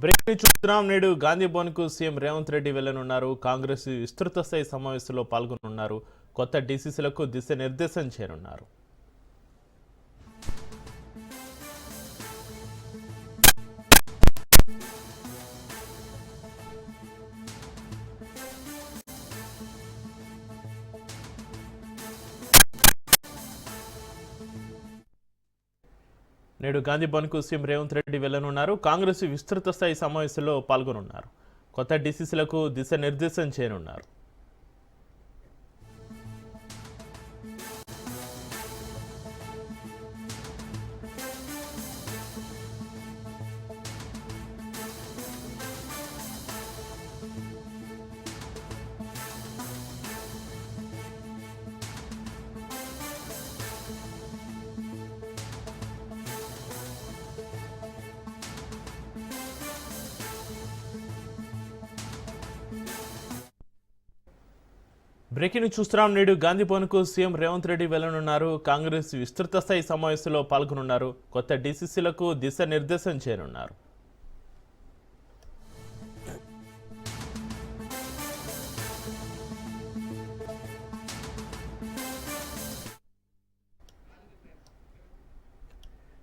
Breaking చూస్తున్నాం. నేడు Gandhi భవన్కు CM Revanth Reddy వెళ్లనున్నారు. Congress విస్తృత స్థాయి సమావేశంలో పాల్గొనున్నారు. కొత్త డీసీసీలకు దిశానిర్దేశం చేయనున్నారు. నేడు గాంధీ భవన్కు సీఎం రేవంత్ రెడ్డి వెళ్లనున్నారు. కాంగ్రెస్ విస్తృత స్థాయి సమావేశంలో పాల్గొనున్నారు. కొత్త డీసీసీలకు దిశానిర్దేశం చేయనున్నారు. బ్రేకింగ్ చూస్తున్నాం. నేడు గాంధీ భవన్కు సీఎం రేవంత్ రెడ్డి వెళ్లనున్నారు. కాంగ్రెస్ విస్తృత స్థాయి సమావేశంలో పాల్గొనున్నారు. కొత్త డీసీసీలకు దిశానిర్దేశం చేయనున్నారు.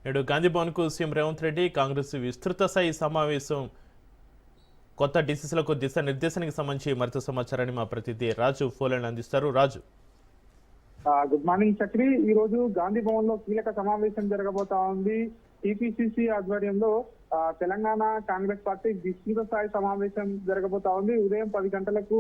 నేడు గాంధీ భవన్కు సీఎం రేవంత్ రెడ్డి కాంగ్రెస్ విస్తృత స్థాయి సమావేశం కొత్త డీసీసీలకు దిశానిర్దేశానికి సంబంధించి మరింత సమాచారాన్ని మా ప్రతినిధి రాజు ఫోన్ అందిస్తారు. రాజు, గుడ్ మార్నింగ్ చక్రి. ఈ రోజు గాంధీ భవన్ లో కీలక సమావేశం జరగబోతా ఉంది. టీపీసీసీ ఆధ్వర్యంలో తెలంగాణ కాంగ్రెస్ పార్టీ విస్తృత స్థాయి సమావేశం జరగబోతా ఉంది. ఉదయం 10 గంటలకు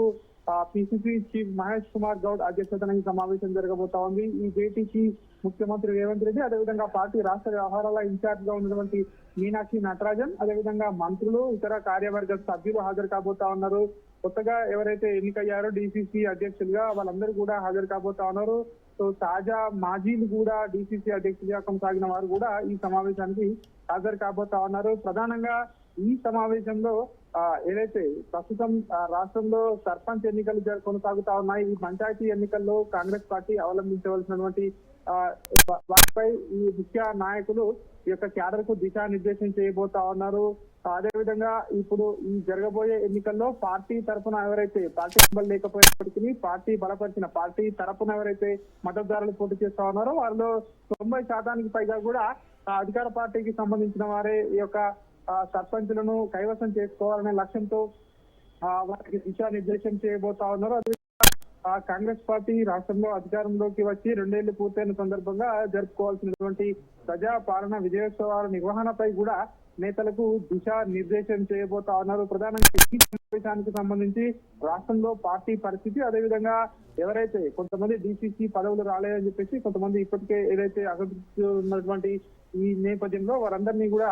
పిసిసి చీఫ్ మహేష్ కుమార్ గౌడ్ అధ్యక్షతన ఈ సమావేశం జరగబోతా ఉంది. ఈ భేటీకి ముఖ్యమంత్రి రేవంత్ రెడ్డి, అదేవిధంగా పార్టీ రాష్ట్ర వ్యవహారాల ఇన్ఛార్జ్ గా ఉన్నటువంటి మీనాక్షి నటరాజన్, అదేవిధంగా మంత్రులు, ఇతర కార్యవర్గ సభ్యులు హాజరు కాబోతా ఉన్నారు. కొత్తగా ఎవరైతే ఎన్నికయ్యారో డీసీసీ అధ్యక్షులుగా వాళ్ళందరూ కూడా హాజరు కాబోతా ఉన్నారు. సో తాజా మాజీలు కూడా డీసీసీ అధ్యక్షులుగా కొనసాగిన వారు కూడా ఈ సమావేశానికి హాజరు కాబోతా ఉన్నారు. ప్రధానంగా ఈ సమావేశంలో ఏదైతే ప్రస్తుతం రాష్ట్రంలో సర్పంచ్ ఎన్నికలు కొనసాగుతా ఉన్నాయి, ఈ పంచాయతీ ఎన్నికల్లో కాంగ్రెస్ పార్టీ అవలంబించవలసినటువంటి వాటిపై ఈ ముఖ్య నాయకులు ఈ యొక్క క్యాడర్ కు దిశానిర్దేశం చేయబోతా ఉన్నారు. అదేవిధంగా ఇప్పుడు ఈ జరగబోయే ఎన్నికల్లో పార్టీ తరఫున ఎవరైతే పార్టీ మెంబర్లు లేకపోయినప్పటికీ పార్టీ బలపరిచిన పార్టీ తరఫున ఎవరైతే మద్దతుదారులు పోటీ చేస్తా ఉన్నారో వారిలో 90% పైగా కూడా అధికార పార్టీకి సంబంధించిన వారే ఈ యొక్క సర్పంచులను కైవసం చేసుకోవాలనే లక్ష్యంతో వారికి దిశానిర్దేశం చేయబోతా ఉన్నారు. కాంగ్రెస్ పార్టీ రాష్ట్రంలో అధికారంలోకి వచ్చి 2 ఏళ్లు పూర్తయిన సందర్భంగా జరుపుకోవాల్సినటువంటి ప్రజా పాలన విజయోత్సవాల నిర్వహణపై కూడా నేతలకు దిశానిర్దేశం చేయబోతా ఉన్నారు. ప్రధానంగా ఈ సమావేశానికి సంబంధించి రాష్ట్రంలో పార్టీ పరిస్థితి, అదేవిధంగా ఎవరైతే కొంతమంది డీసీసీ పదవులు రాలేదని చెప్పేసి కొంతమంది ఇప్పటికే ఏదైతే అసంతృప్తి ఉన్నటువంటి ఈ నేపథ్యంలో వారందరినీ కూడా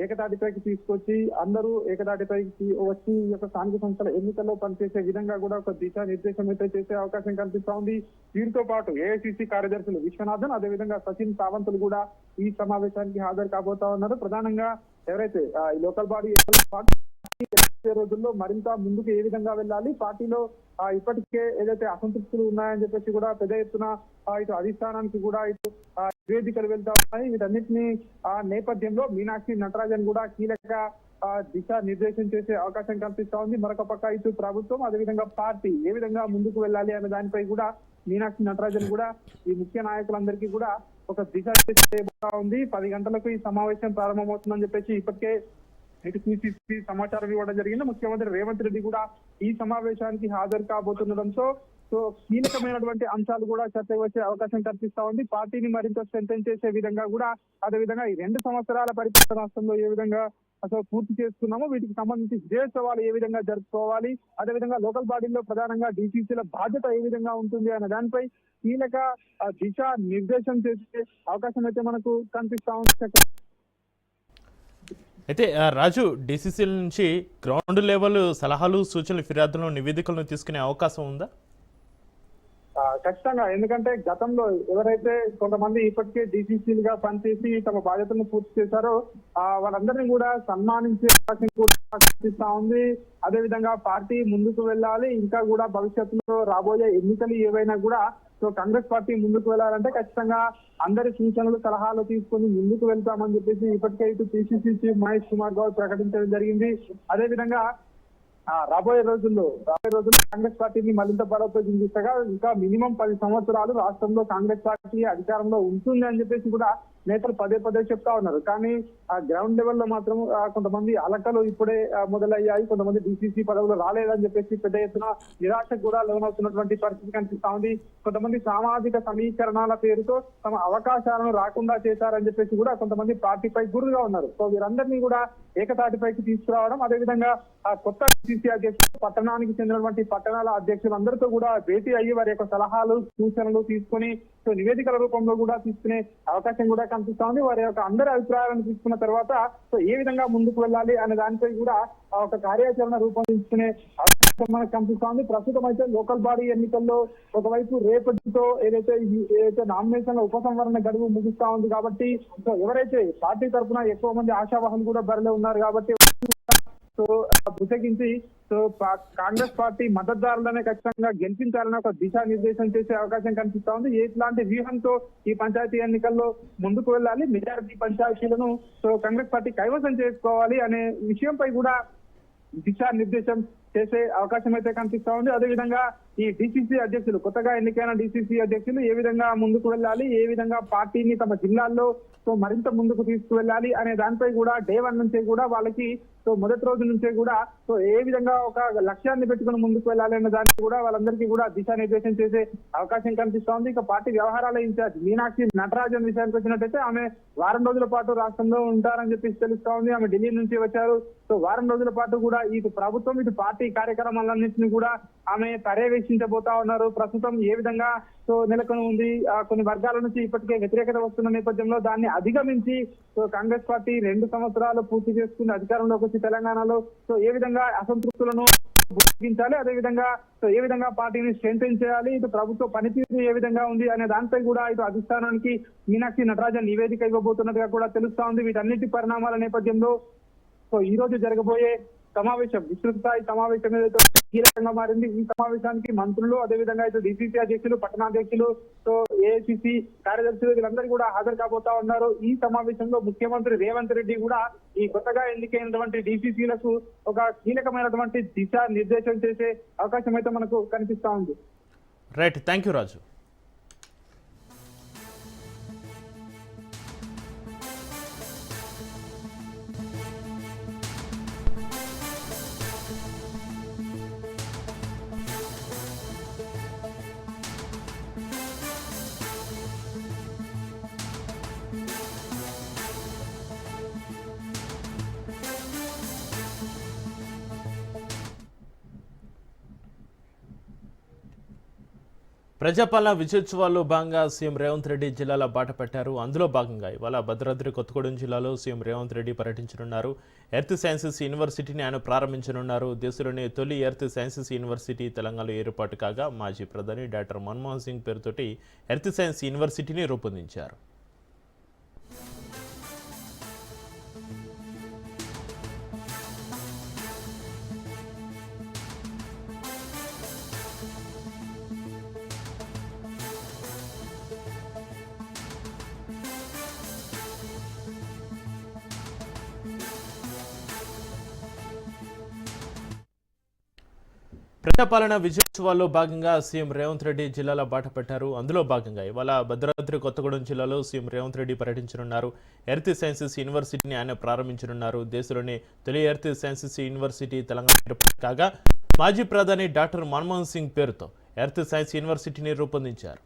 ఏకతాటిపైకి తీసుకొచ్చి అందరూ ఏకతాటిపైకి వచ్చి ఈ యొక్క స్థానిక సంస్థల ఎన్నికల్లో పనిచేసే విధంగా కూడా ఒక దిశానిర్దేశం అయితే చేసే అవకాశం కనిపిస్తా ఉంది. వీరితో పాటు ఏఐసీసీ కార్యదర్శులు విశ్వనాథన్, అదేవిధంగా సచిన్ సావంతులు కూడా ఈ సమావేశానికి హాజరు కాబోతా ఉన్నారు. ప్రధానంగా ఎవరైతే ఈ లోకల్ బాడీ రోజుల్లో మరింత ముందుకు ఏ విధంగా వెళ్ళాలి, పార్టీలో ఇప్పటికే ఏదైతే అసంతృప్తులు ఉన్నాయని చెప్పేసి కూడా పెద్ద ఎత్తున ఇటు అధిష్టానానికి కూడా ఇటు నివేదికలు వెళ్తా ఉన్నాయి. వీటన్నిటిని నేపథ్యంలో మీనాక్షి నటరాజన్ కూడా కీలక దిశా నిర్దేశం చేసే అవకాశం కనిపిస్తా ఉంది. మరొక పక్క ఇటు ప్రభుత్వం, అదేవిధంగా పార్టీ ఏ విధంగా ముందుకు వెళ్ళాలి అనే దానిపై కూడా మీనాక్షి నటరాజన్ కూడా ఈ ముఖ్య నాయకులందరికీ కూడా ఒక దిశ చేయబోతా ఉంది. 10 గంటలకు ఈ సమావేశం ప్రారంభమవుతుందని చెప్పేసి ఇప్పటికే ఇటు పిసిసి సమాచారం ఇవ్వడం జరిగింది. ముఖ్యమంత్రి రేవంత్ రెడ్డి కూడా ఈ సమావేశానికి హాజరు కాబోతుండడంతో కీలకమైనటువంటి అంశాలు కూడా చర్చకు వచ్చే అవకాశం కనిపిస్తా ఉంది. పార్టీని మరింత స్ట్రెంథెన్ చేసే విధంగా కూడా, అదేవిధంగా ఈ 2 సంవత్సరాల పరిపాలన రాష్ట్రంలో ఏ విధంగా అసలు పూర్తి చేసుకున్నామో వీటికి సంబంధించి విజయోత్సవాలు ఏ విధంగా జరుపుకోవాలి, అదేవిధంగా లోకల్ బాడీల్లో ప్రధానంగా డీసీసీల బాధ్యత ఏ విధంగా ఉంటుంది అనే దానిపై కీలక దిశా నిర్దేశం చేసే అవకాశం అయితే మనకు కనిపిస్తా ఉంది. అయితే రాజు, డీసీసీల నుంచి గ్రౌండ్ లెవెల్ సలహాలు, సూచనలు, ఫిర్యాదులను, నివేదికలను తీసుకునే అవకాశం ఉందా? ఖచ్చితంగా. ఎందుకంటే గతంలో ఎవరైతే కొంతమంది ఇప్పటికే డీసీసీలుగా పనిచేసి తమ బాధ్యతలను పూర్తి చేశారో వాళ్ళందరినీ కూడా సన్మానించే అవకాశం కూడా కనిపిస్తా ఉంది. అదేవిధంగా పార్టీ ముందుకు వెళ్ళాలి, ఇంకా కూడా భవిష్యత్తులో రాబోయే ఎన్నికలు ఏవైనా కూడా సో కాంగ్రెస్ పార్టీ ముందుకు వెళ్ళాలంటే ఖచ్చితంగా అందరి సూచనలు సలహాలు తీసుకొని ముందుకు వెళ్తామని చెప్పేసి ఇప్పటికే ఇటు పిసిసి చీఫ్ మహేష్ కుమార్ గౌడ్ ప్రకటించడం జరిగింది. అదేవిధంగా రాబోయే రోజుల్లో కాంగ్రెస్ పార్టీని మరింత బలోపేతం చేస్తగా ఇంకా మినిమం 10 సంవత్సరాలు రాష్ట్రంలో కాంగ్రెస్ పార్టీ అధికారంలో ఉంటుంది అని చెప్పేసి కూడా నేతలు పదే చెప్తా ఉన్నారు. కానీ ఆ గ్రౌండ్ లెవెల్లో మాత్రం కొంతమంది అలకలు ఇప్పుడే మొదలయ్యాయి. కొంతమంది డిసిసి పదవులు రాలేదని చెప్పేసి పెద్ద ఎత్తున నిరాశకు కూడా లోనవుతున్నటువంటి పరిస్థితి కనిపిస్తా ఉంది. కొంతమంది సామాజిక సమీకరణాల పేరుతో తమ అవకాశాలను రాకుండా చేశారని చెప్పేసి కూడా కొంతమంది పార్టీపై గురుగా ఉన్నారు. సో వీరందరినీ కూడా ఏకతాటిపైకి తీసుకురావడం, అదేవిధంగా ఆ కొత్త డిసిసి అధ్యక్షులు పట్టణానికి చెందినటువంటి పట్టణాల అధ్యక్షులందరితో కూడా భేటీ అయ్యి వారి యొక్క సలహాలు సూచనలు తీసుకుని సో నివేదికల రూపంలో కూడా తీసుకునే అవకాశం కూడా కనిపిస్తా ఉంది. వారి యొక్క అందరి అభిప్రాయాలను తీసుకున్న తర్వాత సో ఏ విధంగా ముందుకు వెళ్ళాలి అనే దానిపై కూడా ఒక కార్యాచరణ రూపొందించుకునే అవకాశం మనకు కనిపిస్తా ఉంది. ప్రస్తుతం అయితే లోకల్ బాడీ ఎన్నికల్లో ఒకవైపు రేపటితో ఏదైతే నామినేషన్ల ఉపసంహరణ గడువు ముగిస్తా ఉంది కాబట్టి సో ఎవరైతే పార్టీ తరఫున ఎక్కువ మంది ఆశావాహులు కూడా బరిలో ఉన్నారు కాబట్టి సో బుసగించి సో కాంగ్రెస్ పార్టీ మద్దతుదారులనే ఖచ్చితంగా గెలిపించాలని ఒక దిశానిర్దేశం చేసే అవకాశం కనిపిస్తా ఉంది. ఎట్లాంటి వ్యూహంతో ఈ పంచాయతీ ఎన్నికల్లో ముందుకు వెళ్ళాలి, మెజారిటీ పంచాయతీలను సో కాంగ్రెస్ పార్టీ కైవసం చేసుకోవాలి అనే విషయంపై కూడా దిశానిర్దేశం చేసే అవకాశం అయితే కనిపిస్తా ఉంది. అదేవిధంగా ఈ డిసిసి అధ్యక్షులు, కొత్తగా ఎన్నికైన డిసిసి అధ్యక్షులు ఏ విధంగా ముందుకు వెళ్ళాలి, ఏ విధంగా పార్టీని తమ జిల్లాల్లో సో మరింత ముందుకు తీసుకువెళ్ళాలి అనే దానిపై కూడా డే 1 నుంచే కూడా వాళ్ళకి సో మొదటి రోజు నుంచే కూడా సో ఏ విధంగా ఒక లక్ష్యాన్ని పెట్టుకుని ముందుకు వెళ్ళాలి అనే దానికి కూడా వాళ్ళందరికీ కూడా దిశానిర్దేశం చేసే అవకాశం కనిపిస్తా ఉంది. ఇక పార్టీ వ్యవహారాల ఇన్ఛార్జ్ మీనాక్షి నటరాజన్ విషయానికి వచ్చినట్టయితే ఆమె వారం రోజుల పాటు రాష్ట్రంలో ఉంటారని చెప్పేసి తెలుస్తా ఉంది. ఆమె ఢిల్లీ నుంచి వచ్చారు. సో వారం రోజుల పాటు కూడా ఇటు ప్రభుత్వం ఇటు పార్టీ కార్యక్రమాలన్నింటినీ కూడా ఆమె పర్యవేక్షించబోతా ఉన్నారు. ప్రస్తుతం ఏ విధంగా సో నెలకొని ఉంది, కొన్ని వర్గాల నుంచి ఇప్పటికే వ్యతిరేకత వస్తున్న నేపథ్యంలో దాన్ని అధిగమించి సో కాంగ్రెస్ పార్టీ 2 సంవత్సరాలు పూర్తి చేసుకుని అధికారంలోకి వచ్చి తెలంగాణలో సో ఏ విధంగా అసంతృప్తులను బుద్ధించాలి, అదేవిధంగా సో ఏ విధంగా పార్టీని స్ట్రెంథెన్ చేయాలి, ఇటు ప్రభుత్వ పనితీరు ఏ విధంగా ఉంది అనే దానిపై కూడా ఇటు అధిష్టానానికి మీనాక్షి నటరాజన్ నివేదిక ఇవ్వబోతున్నట్టుగా కూడా తెలుస్తా ఉంది. వీటన్నిటి పరిణామాల నేపథ్యంలో సో ఈ రోజు జరగబోయే సమావేశం, విస్తృత స్థాయి సమావేశం ఏదైతే కీలకంగా మారింది. ఈ సమావేశానికి మంత్రులు, అదేవిధంగా అయితే డిసిసి అధ్యక్షులు, పట్టణాధ్యక్షులు, సో ఏఐసిసి కార్యదర్శులు వీళ్ళందరూ కూడా హాజరు కాబోతా ఉన్నారు. ఈ సమావేశంలో ముఖ్యమంత్రి రేవంత్ రెడ్డి కూడా ఈ కొత్తగా ఎన్నికైనటువంటి డిసిసిలకు ఒక కీలకమైనటువంటి దిశా నిర్దేశం చేసే అవకాశం అయితే మనకు కనిపిస్తా ఉంది. రైట్, థ్యాంక్ యూ రాజు. ప్రజాపాలన విజయోత్సవాల్లో భాగంగా సీఎం రేవంత్ రెడ్డి జిల్లాల బాట పెట్టారు. అందులో భాగంగా ఇవాళ భద్రాద్రి కొత్తగూడెం జిల్లాలో సీఎం రేవంత్ రెడ్డి పర్యటించనున్నారు. ఎర్త్ సైన్సెస్ యూనివర్సిటీని ఆయన ప్రారంభించనున్నారు. దేశంలోని తొలి ఎర్త్ సైన్సెస్ యూనివర్సిటీ తెలంగాణలో ఏర్పాటు కాగా మాజీ ప్రధాని డాక్టర్ మన్మోహన్ సింగ్ పేరుతోటి ఎర్త్ సైన్స్ యూనివర్సిటీని రూపొందించారు. ప్రజాపాలన విజయోత్సవాల్లో భాగంగా సీఎం రేవంత్ రెడ్డి జిల్లాల బాట పెట్టారు. అందులో భాగంగా ఇవాళ భద్రాద్రి కొత్తగూడెం జిల్లాలో సీఎం రేవంత్ రెడ్డి పర్యటించనున్నారు. ఎర్త్ సైన్సెస్ యూనివర్సిటీని ఆయన ప్రారంభించనున్నారు. దేశంలోని తొలి ఎర్త్ సైన్సెస్ యూనివర్సిటీ తెలంగాణ ఏర్పాటు కాగా మాజీ ప్రధాని డాక్టర్ మన్మోహన్ సింగ్ పేరుతో ఎర్త్ సైన్స్ యూనివర్సిటీని రూపొందించారు.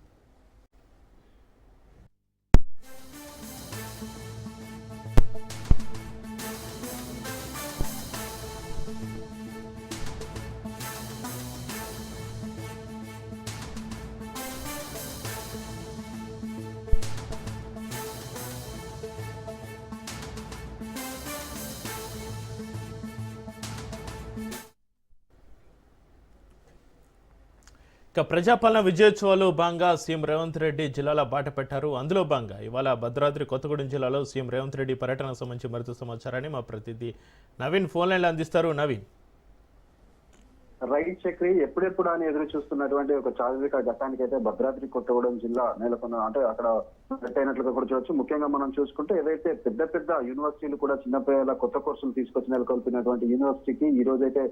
ఇక ప్రజాపాలన విజయోత్సవాల్లో భాగంగా సీఎం రేవంత్ రెడ్డి జిల్లాల బాట పెట్టారు. అందులో భాగంగా ఇవాళ భద్రాద్రి కొత్తగూడెం జిల్లాలో సీఎం రేవంత్ రెడ్డి పర్యటనకు సంబంధించి మరింత సమాచారాన్ని మా ప్రతినిధి నవీన్ ఫోన్ లైన్లో అందిస్తారు. నవీన్. రైట్ చక్రి ఎప్పుడెప్పుడు అని ఎదురు చూస్తున్నటువంటి ఒక చారిత్రక ఘట్టానికి అయితే భద్రాద్రి కొత్తగూడెం జిల్లా నెలకొన్న అంటే అక్కడ అయినట్లుగా కూడా చూడొచ్చు. ముఖ్యంగా మనం చూసుకుంటే ఏదైతే పెద్ద పెద్ద యూనివర్సిటీలు కూడా చిన్నపిల్లల కొత్త కోర్సులు తీసుకొచ్చి నెలకొల్పినటువంటి యూనివర్సిటీకి ఈ రోజు అయితే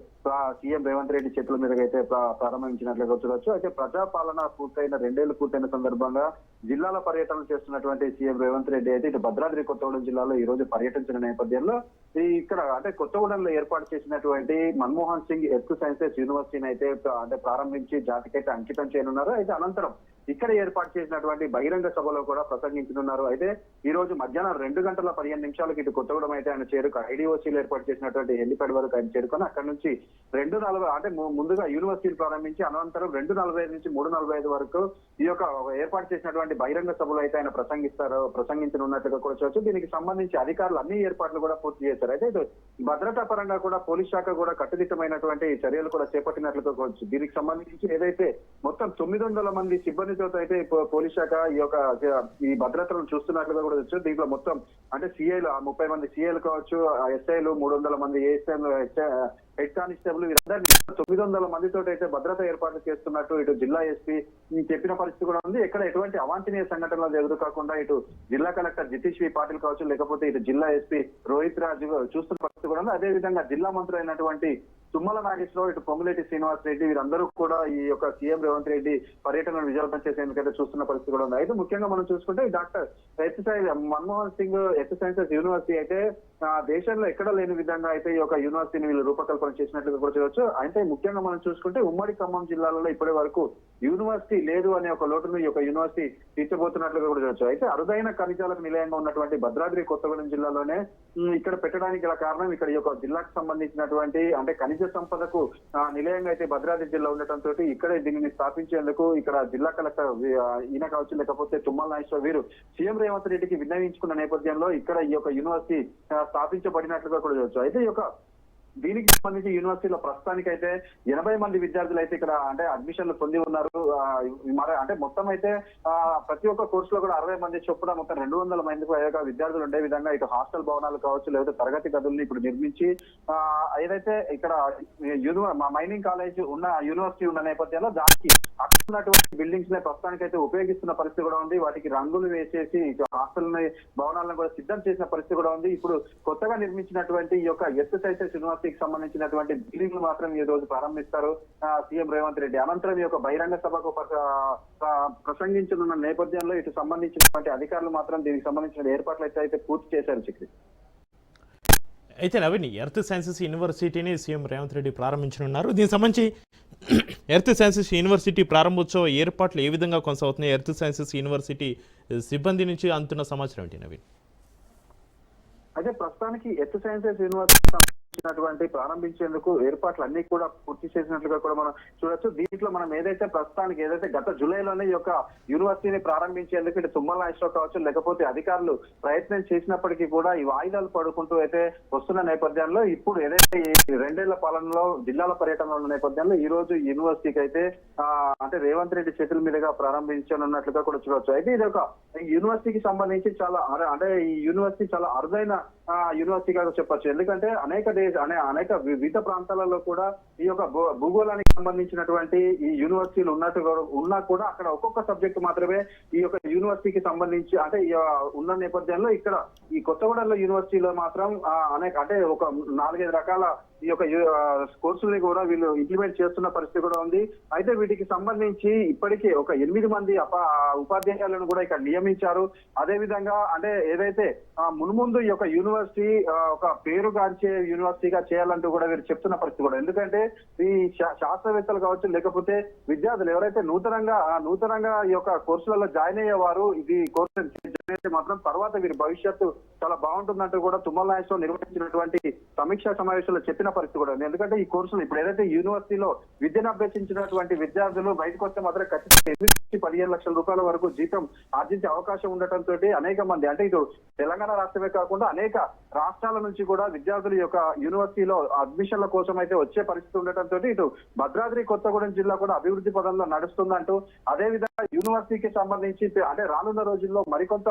సీఎం రేవంత్ రెడ్డి చేతుల మీదుగా అయితే ప్రారంభించినట్లుగా చూడొచ్చు. అయితే ప్రజాపాలన పూర్తయిన 2 ఏళ్లు పూర్తయిన సందర్భంగా జిల్లాల పర్యటన చేస్తున్నటువంటి సీఎం రేవంత్ రెడ్డి అయితే ఇటు భద్రాద్రి కొత్తగూడెం జిల్లాలో ఈ రోజు పర్యటించిన నేపథ్యంలో ఇక్కడ అంటే కొత్తగూడెంలో ఏర్పాటు చేసినటువంటి మన్మోహన్ సింగ్ ఎర్త్ సైన్సెస్ యూనివర్సిటీని అయితే అంటే ప్రారంభించి జాతికైతే అంకితం చేయనున్నారు. అయితే అనంతరం ఇక్కడ ఏర్పాటు చేసినటువంటి బహిరంగ సభలో కూడా ప్రసంగించనున్నారు. అయితే ఈ రోజు మధ్యాహ్నం 2:15 ఇటు కొత్తగూడెం అయితే ఆయన ఐడిఓసీలు ఏర్పాటు చేసినటువంటి హెలిప్యాడ్ వరకు ఆయన చేరుకొని అక్కడ నుంచి 2:40 అంటే ముందుగా యూనివర్సిటీలు ప్రారంభించి అనంతరం 2:45 నుంచి 3:45 వరకు ఈ యొక్క ఏర్పాటు చేసినటువంటి బహిరంగ సభలో అయితే ఆయన ప్రసంగించనున్నట్టుగా కూడా చూడొచ్చు. దీనికి సంబంధించి అధికారులు అన్ని ఏర్పాట్లు కూడా పూర్తి చేశారు. అయితే భద్రతా పరంగా కూడా పోలీస్ శాఖ కూడా కట్టుదిట్టమైనటువంటి చర్యలు కూడా చేపట్టినట్లుగా కూడా దీనికి సంబంధించి ఏదైతే మొత్తం 900 మంది సిబ్బందితో అయితే పోలీస్ శాఖ ఈ భద్రతను చూస్తున్నట్లుగా కూడా వచ్చు. దీంట్లో మొత్తం అంటే సీఐలు 30 మంది సీఐలు కావచ్చు, ఎస్ఐలు 300 మంది ఏఎస్ఐలు, హెడ్ కానిస్టేబుల్ వీరందరినీ 900 మందితో అయితే భద్రత ఏర్పాట్లు చేస్తున్నట్టు ఇటు జిల్లా ఎస్పీ చెప్పిన పరిస్థితి కూడా ఉంది. ఎక్కడ ఎటువంటి అవాంఛనీయ సంఘటనలు ఎదురు కాకుండా ఇటు జిల్లా కలెక్టర్ జితేష్ వి పాటిల్ కావచ్చు, లేకపోతే ఇటు జిల్లా ఎస్పీ రోహిత్ రాజు చూస్తున్న పరిస్థితి కూడా ఉంది. అదే విధంగా జిల్లా మంత్రి అయినటువంటి తుమ్మల నాగేశ్వరరావు, ఇటు పొంగులేటి శ్రీనివాస్ రెడ్డి వీరందరూ కూడా ఈ యొక్క సీఎం రేవంత్ రెడ్డి పర్యటనను విజయవంతం చేసేందుకైతే చూస్తున్న పరిస్థితి కూడా ఉంది. అయితే ముఖ్యంగా మనం చూసుకుంటే doctor Manmohan Singh earth sciences university అయితే దేశంలో ఎక్కడ లేని విధంగా అయితే ఈ యొక్క యూనివర్సిటీని వీళ్ళు రూపకల్పన చేసినట్లుగా కూడా చూడవచ్చు. అయితే ముఖ్యంగా మనం చూసుకుంటే ఉమ్మడి ఖమ్మం జిల్లాలలో ఇప్పటి వరకు యూనివర్సిటీ లేదు అనే ఒక లోటును ఈ యొక్క యూనివర్సిటీ తీర్చబోతున్నట్లుగా కూడా చూడవచ్చు. అయితే అరుదైన ఖనిజాలకు నిలయంగా ఉన్నటువంటి భద్రాద్రి కొత్తగూడెం జిల్లాలోనే ఇక్కడ పెట్టడానికి గల కారణం ఇక్కడ ఈ యొక్క జిల్లాకు సంబంధించినటువంటి అంటే ఖనిజ సంపదకు నిలయంగా అయితే భద్రాద్రి జిల్లా ఉండటంతో ఇక్కడే దీనిని స్థాపించేందుకు ఇక్కడ జిల్లా కలెక్టర్ ఈయన కావచ్చు, లేకపోతే తుమ్మల నాగేశ్వర వీరు సీఎం రేవంత్ రెడ్డికి విన్నవించుకున్న నేపథ్యంలో ఇక్కడ ఈ యొక్క యూనివర్సిటీ స్థాపించబడినట్లుగా కూడా చూడవచ్చు. అయితే ఈ యొక్క దీనికి సంబంధించి యూనివర్సిటీలో ప్రస్తుతానికి అయితే 80 మంది విద్యార్థులు అయితే ఇక్కడ అంటే అడ్మిషన్లు పొంది ఉన్నారు. అంటే మొత్తం అయితే ప్రతి ఒక్క కోర్సులో కూడా 60 మంది చొప్పున మొత్తం 200 మందికి పైగా విద్యార్థులు ఉండే విధంగా ఇటు హాస్టల్ భవనాలు కావచ్చు, లేకపోతే తరగతి గదుల్ని ఇప్పుడు నిర్మించి ఏదైతే ఇక్కడ మైనింగ్ కాలేజ్ ఉన్న యూనివర్సిటీ ఉన్న నేపథ్యంలో దానికి అక్కడ ఉన్నటువంటి బిల్డింగ్స్ నే ప్రస్తుతానికి అయితే ఉపయోగిస్తున్న పరిస్థితి కూడా ఉంది. వాటికి రంగులు వేసేసి హాస్టల్ భవనాలను కూడా సిద్ధం చేసిన పరిస్థితి కూడా ఉంది. ఇప్పుడు కొత్తగా నిర్మించినటువంటి ఈ యొక్క ఎర్త్ సైన్సెస్ యూనివర్సిటీ సంబంధించినటువంటి బిల్డింగ్లు మాత్రం ఈ రోజు ప్రారంభిస్తారు సీఎం రేవంత్ రెడ్డి. అనంతరం ఈ యొక్క బహిరంగ సభకు ప్రసంగించనున్న నేపథ్యంలో ఇటు సంబంధించినటువంటి అధికారులు మాత్రం దీనికి సంబంధించిన ఏర్పాట్లు అయితే పూర్తి చేశారు. చక్రి అయితే నవీన్, ఎర్త్ సైన్సెస్ యూనివర్సిటీని సీఎం రేవంత్ రెడ్డి ప్రారంభించనున్నారు. దీనికి సంబంధించి ఎర్త్ సైన్సెస్ యూనివర్సిటీ ప్రారంభోత్సవ ఏర్పాట్లు ఏ విధంగా కొనసాగుతున్నాయి? ఎర్త్ సైన్సెస్ యూనివర్సిటీ సిబ్బంది నుంచి అందుతున్న సమాచారం ఏంటి నవీన్? అయితే ప్రస్తుతానికి ఎర్త్ సైన్సెస్ యూనివర్సిటీ ప్రారంభించేందుకు ఏర్పాట్లు అన్ని కూడా పూర్తి చేసినట్లుగా కూడా మనం చూడొచ్చు. దీంట్లో మనం ఏదైతే గత జూలైలోనే ఈ యొక్క యూనివర్సిటీని ప్రారంభించేందుకు ఇటు తుమ్మల నాగేశ్వరరావు కావచ్చు, లేకపోతే అధికారులు ప్రయత్నం చేసినప్పటికీ కూడా ఈ వాయిదాలు పడుకుంటూ అయితే వస్తున్న నేపథ్యంలో ఇప్పుడు ఏదైతే 2 ఏళ్ల పాలనలో జిల్లాల పర్యటన ఉన్న నేపథ్యంలో ఈ రోజు యూనివర్సిటీకి అయితే అంటే రేవంత్ రెడ్డి చేతుల మీదుగా ప్రారంభించనున్నట్లుగా కూడా చూడొచ్చు. అయితే ఇది ఒక యూనివర్సిటీకి సంబంధించి చాలా అంటే ఈ యూనివర్సిటీ చాలా అరుదైన యూనివర్సిటీగా చెప్పొచ్చు. ఎందుకంటే అనేక వివిధ ప్రాంతాలలో కూడా ఈ యొక్క భూగోళానికి సంబంధించినటువంటి ఈ యూనివర్సిటీలు ఉన్నా కూడా అక్కడ ఒక్కొక్క సబ్జెక్ట్ మాత్రమే ఈ యొక్క యూనివర్సిటీకి సంబంధించి అంటే ఉన్న నేపథ్యంలో ఇక్కడ ఈ కొత్తగూడెంలో యూనివర్సిటీలో మాత్రం అంటే ఒక 4-5 రకాల ఈ యొక్క కోర్సుల్ని కూడా వీళ్ళు ఇంప్లిమెంట్ చేస్తున్న పరిస్థితి కూడా ఉంది. అయితే వీటికి సంబంధించి ఇప్పటికే ఒక 8 మంది ఉపాధ్యాయులను కూడా ఇక్కడ నియమించారు. అదే విధంగా అంటే ఏదైతే మున్ముందు ఈ యొక్క యూనివర్సిటీ ఒక పేరుగాంచే యూనివర్సిటీగా చేయాలంటూ కూడా వీరు చెప్తున్న పరిస్థితి కూడా. ఎందుకంటే ఈ శాస్త్రవేత్తలు కావచ్చు, లేకపోతే విద్యార్థులు ఎవరైతే నూతనంగా ఈ యొక్క కోర్సులలో జాయిన్ అయ్యేవారు ఇది కోర్సు జాయిన్ అయితే మాత్రం తర్వాత వీరి భవిష్యత్తు చాలా బాగుంటుందంటూ కూడా తుమ్మల నాగేశ్వరరావు నిర్వహించినటువంటి సమీక్షా సమావేశంలో చెప్పిన పరిస్థితి కూడా ఉంది. ఎందుకంటే ఈ కోర్సులు ఇప్పుడు ఏదైతే యూనివర్సిటీలో విద్యను అభ్యసించినటువంటి విద్యార్థులు బయటకు వస్తే మాత్రం ఖచ్చితంగా 8-15 లక్షల రూపాయల వరకు జీతం ఆర్జించే అవకాశం ఉండటంతో అనేక మంది అంటే ఇటు తెలంగాణ రాష్ట్రమే కాకుండా అనేక రాష్ట్రాల నుంచి కూడా విద్యార్థులు ఈ యొక్క యూనివర్సిటీలో అడ్మిషన్ల కోసం అయితే వచ్చే పరిస్థితి ఉండటంతో ఇటు భద్రాద్రి కొత్తగూడెం జిల్లా కూడా అభివృద్ధి పదంలో నడుస్తుందంటూ అదే విధంగా యూనివర్సిటీకి సంబంధించి అంటే రానున్న రోజుల్లో మరికొంత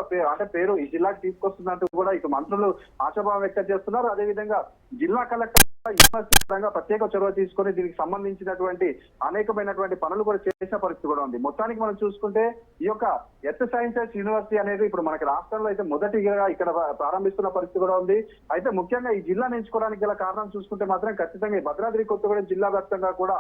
పేరు ఈ జిల్లాకి తీసుకొస్తున్నట్టు కూడా ఇటు మంత్రులు ఆశాభావం వ్యక్తం చేస్తున్నారు. అదే విధంగా జిల్లా కలెక్టర్ యూనివర్సిటీ పరంగా ప్రత్యేక చొరవ తీసుకొని దీనికి సంబంధించినటువంటి అనేకమైనటువంటి పనులు కూడా చేసిన పరిస్థితి కూడా ఉంది. మొత్తానికి మనం చూసుకుంటే ఈ యొక్క ఎర్త్ సైన్సెస్ యూనివర్సిటీ అనేది ఇప్పుడు మనకి రాష్ట్రంలో అయితే మొదటిగా ఇక్కడ ప్రారంభిస్తున్న పరిస్థితి కూడా ఉంది. అయితే ముఖ్యంగా ఈ జిల్లాను ఎంచుకోవడానికి గల కారణం చూసుకుంటే మాత్రం ఖచ్చితంగా ఈ భద్రాద్రి కొత్తగూడెం జిల్లా వ్యాప్తంగా కూడా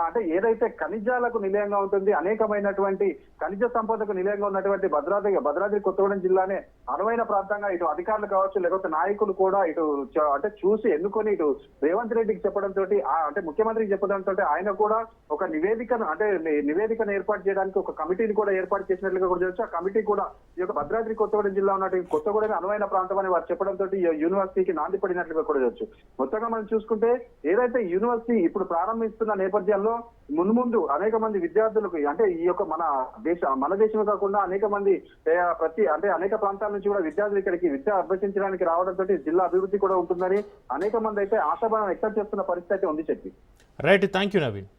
అంటే ఏదైతే ఖనిజాలకు నిలయంగా ఉంటుంది, అనేకమైనటువంటి ఖనిజ సంపదకు నిలయంగా ఉన్నటువంటి భద్రాద్రి కొత్తగూడెం జిల్లానే అనువైన ప్రాంతంగా ఇటు అధికారులు కావచ్చు, లేకపోతే నాయకులు కూడా ఇటు అంటే చూసి ఎన్నుకొని ఇటు రేవంత్ రెడ్డికి చెప్పడంతో అంటే ముఖ్యమంత్రికి చెప్పడంతో ఆయన కూడా ఒక నివేదికను ఏర్పాటు చేయడానికి ఒక కమిటీని కూడా ఏర్పాటు చేసినట్లుగా కూడా చూడొచ్చు. ఆ కమిటీ కూడా ఈ యొక్క భద్రాద్రి కొత్తగూడెం జిల్లా ఉన్నటువంటి కొత్తగూడెం అనువైన ప్రాంతం అని వారు చెప్పడంతో యూనివర్సిటీకి నాంది పడినట్లుగా కూడా చూడొచ్చు. మొత్తంగా మనం చూసుకుంటే ఏదైతే యూనివర్సిటీ ఇప్పుడు ప్రారంభిస్తున్న నేపథ్యంలో మున్ముందు అనేక మంది విద్యార్థులకు అంటే ఈ యొక్క మన దేశమే కాకుండా అనేక మంది అనేక ప్రాంతాల నుంచి కూడా విద్యార్థులు ఇక్కడికి విద్య అభ్యసించడానికి రావడంతో జిల్లా అభివృద్ధి కూడా ఉంటుందని అనేక మంది అయితే ఆశాభావం వ్యక్తం చేస్తున్న పరిస్థితి అయితే ఉంది. చెప్పి right, thank you Naveen.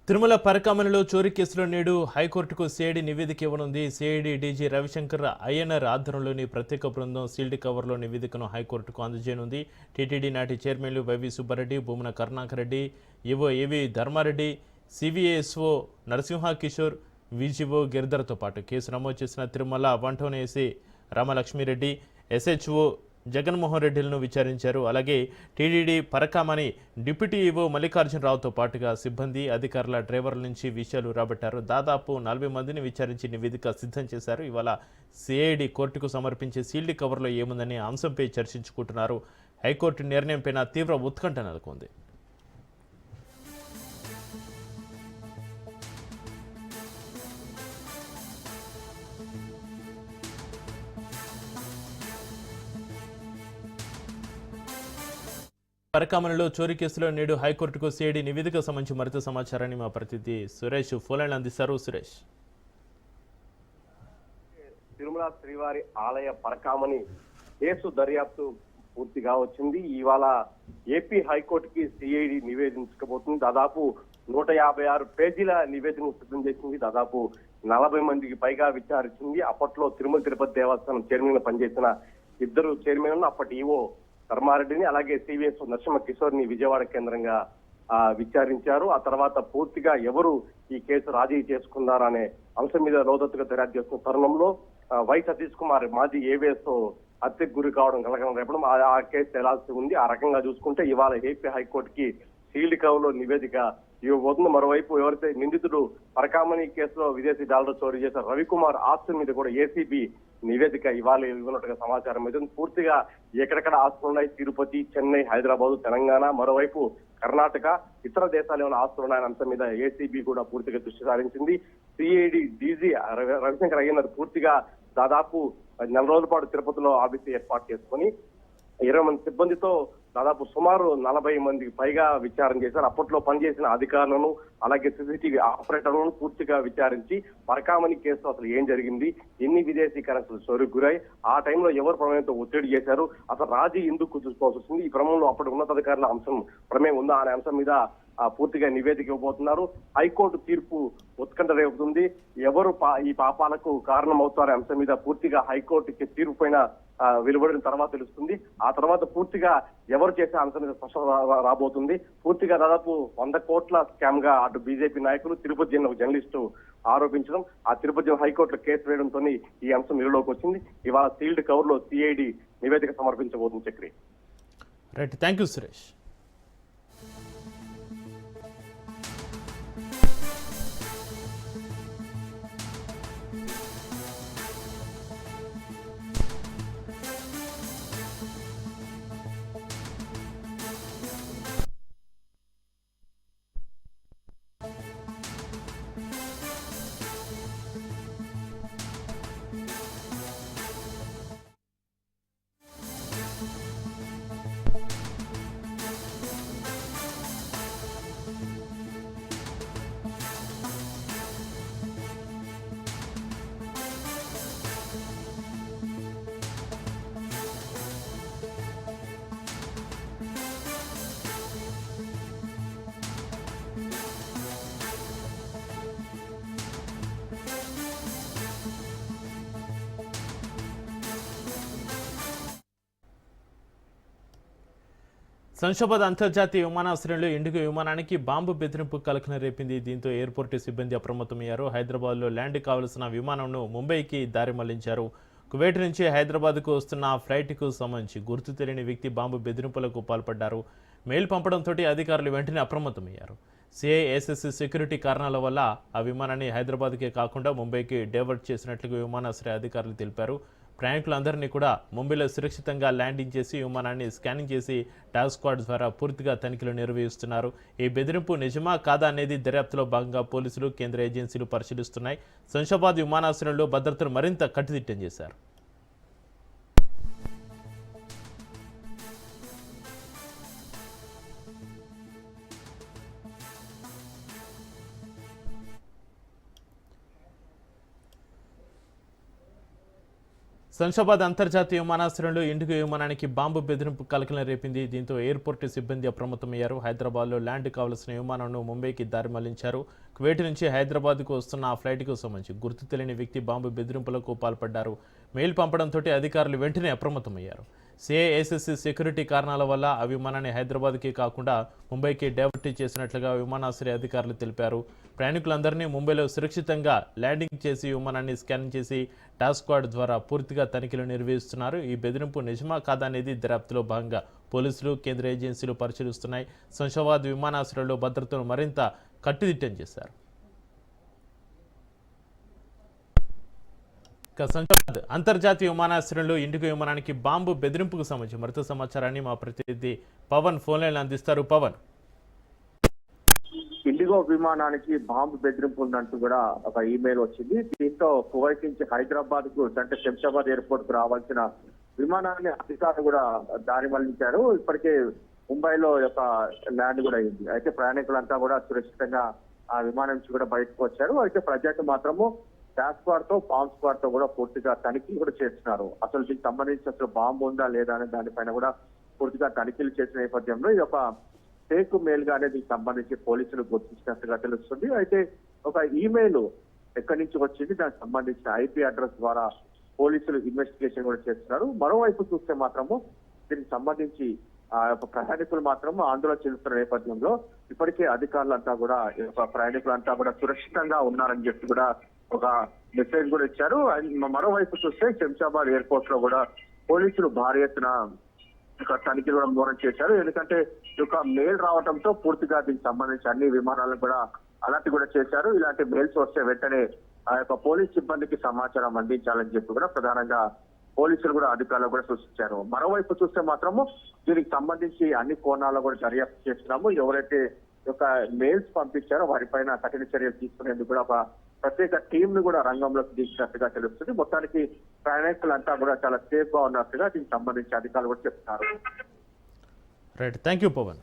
Tirumala పరకామణిలో చోరీ కేసులో నేడు హైకోర్టుకు సిఐడి నివేదిక ఇవ్వనుంది. సిఐడి డీజీ రవిశంకర్ అయ్యనర్ ఆధ్వర్యంలోని ప్రత్యేక బృందం సీల్డ్ కవర్లో నివేదికను హైకోర్టుకు అందజేయనుంది. టీటీడీ నాటి చైర్మన్లు YV Subbareddy, Bhumana Karunakar Reddy, EO AV Dharmareddy, CVSO Narasimha Kishore, VGO గిరిధర్తో పాటు కేసు నమోదు చేసిన తిరుమల వంటోన్ ఏసీ రామలక్ష్మిరెడ్డి, ఎస్హెచ్ఓ జగన్మోహన్ రెడ్డిలను విచారించారు. అలాగే టీటీడీ పరకామణి డిప్యూటీ ఈవో మల్లికార్జునరావుతో పాటుగా సిబ్బంది, అధికారుల, డ్రైవర్ల నుంచి విషయాలు రాబట్టారు. దాదాపు 40 మందిని విచారించి నివేదిక సిద్ధం చేశారు. ఇవాళ సిఐడి కోర్టుకు సమర్పించే సీల్డ్ కవర్లో ఏముందనే అంశంపై చర్చించుకుంటున్నారు. హైకోర్టు నిర్ణయంపైన తీవ్ర ఉత్కంఠ నెలకొంది. పరకామణిలో చోరీ కేసులో నేడు హైకోర్టుకు సిఐడి నివేదిక సంబంధించి మరింత సమాచారాన్ని మా ప్రతినిధి సురేష్ ఫోన్లైన్ అందిస్తారు. సురేష్, తిరుమల శ్రీవారి ఆలయ పరకామణి కేసు దర్యాప్తు పూర్తిగా వచ్చింది. ఇవాళ ఏపీ హైకోర్టుకి సిఐడి నివేదించకపోతుంది. దాదాపు 156 పేజీల నివేదికను సిద్ధం చేసింది. దాదాపు 40 మందికి పైగా విచారించింది. అప్పట్లో తిరుమల తిరుపతి దేవస్థానం చైర్మన్ గా పనిచేసిన 2 చైర్మన్లు, అప్పటి ఈవో ధర్మారెడ్డిని, అలాగే సివిఎస్ నరసింహ కిషోర్ ని విజయవాడ కేంద్రంగా విచారించారు. ఆ తర్వాత పూర్తిగా ఎవరు ఈ కేసు రాజీ చేసుకున్నారనే అంశం మీద లోతట్టుగా దర్యాప్తు చేస్తున్న తరుణంలో వై సతీష్ కుమార్ మాజీ ఏవిఎస్ హత్యకు గురి కావడం కలగడం రేపడం ఆ కేసు తేలాల్సి ఉంది. ఆ రకంగా చూసుకుంటే ఇవాళ ఏపీ హైకోర్టుకి సీల్డ్ కవర్లో నివేదిక ఇవ్వబోతుంది. మరోవైపు ఎవరైతే నిందితుడు పరకామణి కేసులో విదేశీ డాలర్ చోరీ చేశారు రవికుమార్ ఆస్తుల మీద కూడా ఏసీబీ నివేదిక ఇవాళ ఇవ్వనట్టుగా సమాచారం అయితే పూర్తిగా ఎక్కడెక్కడ ఆస్తులు ఉన్నాయి, తిరుపతి, చెన్నై, హైదరాబాద్, తెలంగాణ, మరోవైపు కర్ణాటక, ఇతర దేశాలు ఏమైనా ఆస్తులు ఉన్నాయనే అంశం మీద ఏసీబీ కూడా పూర్తిగా దృష్టి సారించింది. సిఐడి డీజీ రవిశంకర్ అయ్యనర్ పూర్తిగా దాదాపు 4 రోజుల పాటు తిరుపతిలో ఆఫీసు ఏర్పాటు చేసుకుని 20 మంది సిబ్బందితో దాదాపు సుమారు 40 మందికి పైగా విచారణ చేశారు. అప్పట్లో పనిచేసిన అధికారులను, అలాగే సీసీటీవీ ఆపరేటర్లను పూర్తిగా విచారించి పరకామణి కేసులో అసలు ఏం జరిగింది, ఎన్ని విదేశీ కరెన్సీలు చోరీకి గురై, ఆ టైంలో ఎవరు ప్రమేయంతో ఒత్తిడి చేశారు, అసలు రాజీ ఎందుకు చూసుకోవాల్సి వస్తుంది, ఈ క్రమంలో అప్పటి ఉన్నతాధికారుల అంశం ప్రమేయం ఉందా అనే అంశం మీద పూర్తిగా నివేదిక ఇవ్వబోతున్నారు. హైకోర్టు తీర్పు ఉత్కంఠ రేపుతుంది. ఎవరు ఈ పాపాలకు కారణం అవుతారనే అంశం మీద పూర్తిగా హైకోర్టుకి తీర్పు పైన వెలువడిన తర్వాత తెలుస్తుంది. ఆ తర్వాత పూర్తిగా ఎవరు చేసే అంశం మీద స్పష్టత రాబోతుంది. పూర్తిగా దాదాపు 100 కోట్ల స్కామ్ గా అటు బీజేపీ నాయకులు, తిరుపతి చెందిన ఒక జర్నలిస్టు ఆరోపించడం, ఆ తిరుపతి హైకోర్టులో కేసు వేయడంతో ఈ అంశం వెలుగులోకి వచ్చింది. ఇవాళ సీల్డ్ కవర్ లో సిఐడి నివేదిక సమర్పించబోతుంది. Chakri. Right, thank you Suresh. Shamshabad అంతర్జాతీయ విమానాశ్రయంలో ఇండిగో విమానానికి బాంబు బెదిరింపు కలకలం రేపింది. దీంతో ఎయిర్పోర్టు సిబ్బంది అప్రమత్తమయ్యారు. హైదరాబాద్లో ల్యాండ్ కావలసిన విమానంను ముంబైకి దారి మళ్లించారు. కువైట్ నుంచి హైదరాబాద్కు వస్తున్న ఫ్లైట్కు సంబంధించి గుర్తు తెలియని వ్యక్తి బాంబు బెదిరింపులకు పాల్పడ్డారు. మెయిల్ పంపడంతో అధికారులు వెంటనే అప్రమత్తమయ్యారు. సిఐఎస్ఎస్ సెక్యూరిటీ కారణాల వల్ల ఆ విమానాన్ని హైదరాబాద్కే కాకుండా ముంబైకి డైవర్ట్ చేసినట్లుగా విమానాశ్రయ అధికారులు తెలిపారు. ప్రయాణికులందరినీ కూడా ముంబైలో సురక్షితంగా ల్యాండింగ్ చేసి విమానాన్ని స్కానింగ్ చేసి టాస్క్ స్క్వాడ్ ద్వారా పూర్తిగా తనిఖీలు నిర్వహిస్తున్నారు. ఈ బెదిరింపు నిజమా కాదా అనేది దర్యాప్తులో భాగంగా పోలీసులు, కేంద్ర ఏజెన్సీలు పరిశీలిస్తున్నాయి. శంషాబాద్ విమానాశ్రయంలో భద్రతను మరింత కట్టుదిట్టం చేశారు. శంషాబాద్ అంతర్జాతీయ విమానాశ్రయంలో ఇండిగో విమానానికి బాంబు బెదిరింపు కలకలం రేపింది. దీంతో ఎయిర్పోర్టు సిబ్బంది అప్రమత్తమయ్యారు. హైదరాబాద్లో ల్యాండ్ కావలసిన విమానంను ముంబైకి దారి మళ్లించారు. కువైట్ నుంచి హైదరాబాద్కు వస్తున్న ఆ ఫ్లైట్కు సంబంధించి గుర్తు తెలియని వ్యక్తి బాంబు బెదిరింపులకు పాల్పడ్డారు. మెయిల్ పంపడంతో అధికారులు వెంటనే అప్రమత్తమయ్యారు. సిఐఎస్ఎస్ సెక్యూరిటీ కారణాల వల్ల ఆ విమానాన్ని హైదరాబాద్కి కాకుండా ముంబైకి డైవర్ట్ చేసినట్లుగా విమానాశ్రయ అధికారులు తెలిపారు. ప్రయాణికులందరినీ ముంబైలో సురక్షితంగా ల్యాండింగ్ చేసి విమానాన్ని స్కానింగ్ చేసి టాస్క్ స్క్వాడ్ ద్వారా పూర్తిగా తనిఖీలు నిర్వహిస్తున్నారు. ఈ బెదిరింపు నిజమా కాదా అనేది దర్యాప్తులో భాగంగా పోలీసులు, కేంద్ర ఏజెన్సీలు పరిశీలిస్తున్నాయి. శంషాబాద్ విమానాశ్రయంలో భద్రతను మరింత కట్టుదిట్టం చేశారు. శంషాబాద్ అంతర్జాతీయ విమానాశ్రయంలో ఇండిగో విమానానికి బాంబు బెదిరింపుకు సంబంధించి మరింత సమాచారాన్ని మా ప్రతినిధి పవన్ ఫోన్ లైన్ అందిస్తారు. పవన్. ఇండిగో విమానానికి బాంబు బెదిరింపు ఉందంటూ కూడా ఒక ఈమెయిల్ వచ్చింది. దీంతో కువైట్ నుంచి హైదరాబాద్ కు అంటే శంషాబాద్ ఎయిర్పోర్ట్ కు రావాల్సిన విమానాన్ని అధికారులు కూడా దారి మళ్లించారు. ఇప్పటికే ముంబైలో యొక్క ల్యాండ్ కూడా అయింది. అయితే ప్రయాణికులంతా కూడా సురక్షితంగా ఆ విమానం నుంచి కూడా బయటకు వచ్చారు. అయితే ప్రజెంట్ మాత్రము టాస్క్ స్క్వాడ్ తో, బాంబ్ స్క్వాడ్ తో కూడా పూర్తిగా తనిఖీలు కూడా చేస్తున్నారు. అసలు దీనికి సంబంధించి అసలు బాంబు ఉందా లేదా అనే దానిపైన కూడా పూర్తిగా తనిఖీలు చేసిన నేపథ్యంలో ఈ యొక్క ఫేక్ మెయిల్ గా అనేది సంబంధించి పోలీసులు గుర్తించినట్టుగా తెలుస్తుంది. అయితే ఒక ఈమెయిల్ ఎక్కడి నుంచి వచ్చింది, దానికి సంబంధించిన ఐపీ అడ్రస్ ద్వారా పోలీసులు ఇన్వెస్టిగేషన్ కూడా చేస్తున్నారు. మరోవైపు చూస్తే మాత్రము దీనికి సంబంధించి ఆ యొక్క ప్రయాణికులు మాత్రం ఆందోళన చెందుతున్న నేపథ్యంలో ఇప్పటికే అధికారులంతా కూడా ఈ యొక్క ప్రయాణికులంతా కూడా సురక్షితంగా ఉన్నారని చెప్పి కూడా ఒక మెసేజ్ కూడా ఇచ్చారు. మరోవైపు చూస్తే శంషాబాద్ ఎయిర్పోర్ట్ లో కూడా పోలీసులు భారీ ఎత్తున తనిఖీలు కూడా మూలం చేశారు. ఎందుకంటే ఈ యొక్క మెయిల్ రావడంతో పూర్తిగా దీనికి సంబంధించి అన్ని విమానాలను కూడా అలర్ట్ కూడా చేశారు. ఇలాంటి మెయిల్స్ వస్తే వెంటనే ఆ యొక్క పోలీస్ సిబ్బందికి సమాచారం అందించాలని చెప్పి కూడా ప్రధానంగా పోలీసులు కూడా అధికారులు కూడా సూచించారు. మరోవైపు చూస్తే మాత్రము దీనికి సంబంధించి అన్ని కోణాల్లో కూడా దర్యాప్తు చేస్తున్నాము. ఎవరైతే యొక్క మెయిల్స్ పంపించారో వారిపైన కఠిన చర్యలు తీసుకునేందుకు కూడా ఒక ప్రత్యేక టీం ను కూడా రంగంలోకి దించినట్టుగా తెలుస్తుంది. మొత్తానికి ప్రయాణికులంతా కూడా చాలా సేఫ్ గా ఉన్నట్టుగా దీనికి సంబంధించి అధికారులు కూడా చెప్తున్నారు. Right, thank you Pavan.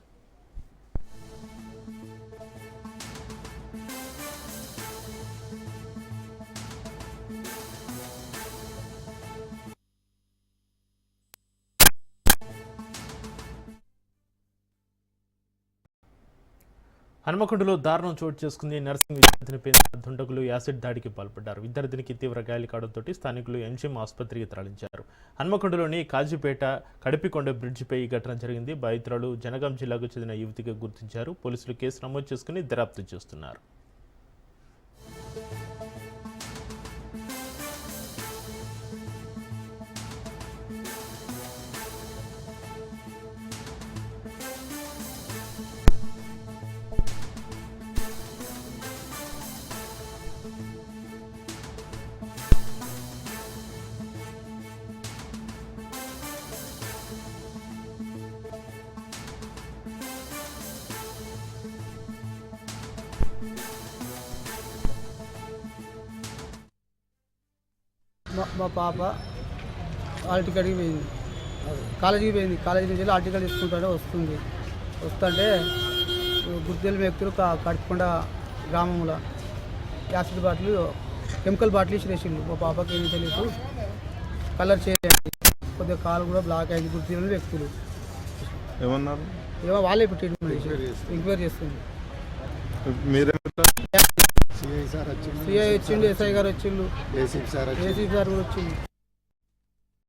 హన్మకొండలో దారుణం చోటు చేసుకుంది. నర్సింగ్ విద్యార్థినిపై దుండగులు యాసిడ్ దాడికి పాల్పడ్డారు. విద్యార్థినికి తీవ్ర గాయాలు కావడంతో స్థానికులు ఎంజిఎం ఆసుపత్రికి తరలించారు. హన్మకొండలోని కాజీపేట కడిపికొండ బ్రిడ్జిపై ఈ ఘటన జరిగింది. బాధితురాలు జనగాం జిల్లాకు చెందిన యువతిగా గుర్తించారు. పోలీసులు కేసు నమోదు చేసుకుని దర్యాప్తు చేస్తున్నారు. మా పాప హాల్ టికెట్కి పోయింది, కాలేజీకి పోయింది. కాలేజీ నుంచి వెళ్ళి హాల్ టికెట్ తీసుకుంటానే వస్తుంటే గుర్తెల వ్యక్తులు కడుపుకుండా గ్రామంలో యాసిడ్ బాటిల్ కెమికల్ బాటిల్ ఇచ్చిరేసిండు. మా పాపకి ఏమి తెలియదు, కలర్ చేయండి, కొద్దిగా కాలు కూడా బ్లాక్ అయింది. గుర్తెల వ్యక్తులు ఏమన్నారు? ఏమో వాళ్ళే ఇప్పుడు ట్రీట్మెంట్ ఎంక్వైరీ చేస్తుంది. సిఐ వచ్చిండు, ఎస్ఐ గారు వచ్చిండు, ఏసీపీ సార్ కూడా వచ్చిండు.